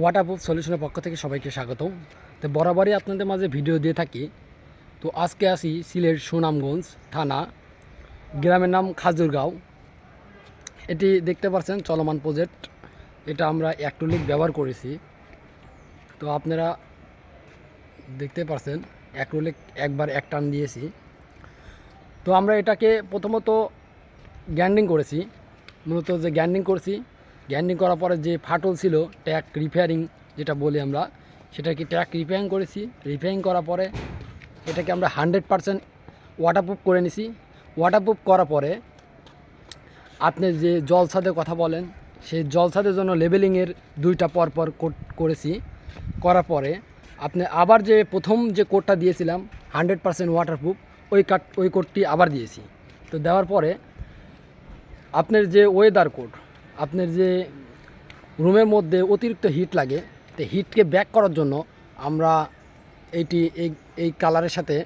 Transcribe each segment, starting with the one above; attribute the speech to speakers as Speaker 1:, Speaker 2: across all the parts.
Speaker 1: Waterproof সলিউশনের পক্ষ থেকে সবাইকে স্বাগতম। তো বরাবরই আপনাদের মাঝে ভিডিও দিয়ে থাকি। তো আজকে আসি সিলেট সুনামগঞ্জ থানা, গ্রামের নাম খাজুরগাঁও। এটি দেখতে পাচ্ছেন চলমান প্রজেক্ট। এটা আমরা অ্যাক্রিলিক ব্যবহার করেছি। তো আপনারা দেখতে পাচ্ছেন অ্যাক্রিলিক একবার এক টান দিয়েছি। তো আমরা এটাকে প্রথমত গ্যান্ডিং করেছি। মূলত যে গ্যান্ডিং করেছি, গ্যান্ডিং করার পরে যে ফাটল ছিল ট্যাক রিপেয়ারিং যেটা বলি আমরা, সেটাকে ট্যাক রিপেয়ারিং করেছি। রিপেয়ারিং করার পরে এটাকে আমরা 100% ওয়াটারপ্রুফ করে নিছি। ওয়াটারপ্রুফ করার পরে আপনি যে জলছাদের কথা বলেন, সেই জলছাদের জন্য লেবেলিংয়ের 2টা পরপর কোট করেছি। করার পরে আপনি আবার যে প্রথম যে কোটটা দিয়েছিলাম 100% ওয়াটারপ্রুফ, ওই কোটটি আবার দিয়েছি। তো দেওয়ার পরে আপনার যে ওয়েদার কোড, আপনার যে রুমের মধ্যে অতিরিক্ত হিট লাগে, তো হিটকে ব্যাক করার জন্য আমরা এইটি এই কালারের সাথে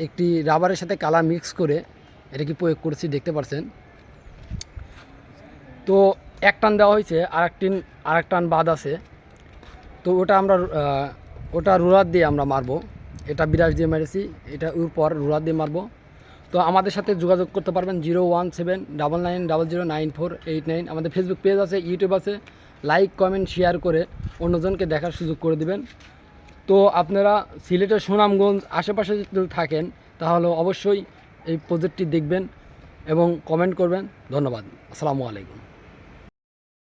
Speaker 1: একটি রাবারের সাথে কালার মিক্স করে এটাকে প্রয়োগ করেছি, দেখতে পাচ্ছেন। তো এক টান দেওয়া হয়েছে, আরেক টান বাদ আছে। তো ওটা রুলার দিয়ে আমরা মারবো। এটা বিরাশ দিয়ে মেরেছি, এটা উপর রুলার দিয়ে মারবো। তো আমাদের সাথে যোগাযোগ করতে পারবেন 01799009489। আমাদের ফেসবুক পেজ আছে, ইউটিউব আছে। লাইক কমেন্ট শেয়ার করে অন্যজনকে দেখার সুযোগ করে দিবেন। তো আপনারা সিলেটের সুনামগঞ্জ আশেপাশে যদি থাকেন তাহলে অবশ্যই এই প্রজেক্টটি দেখবেন এবং কমেন্ট করবেন। ধন্যবাদ। আসসালামু আলাইকুম।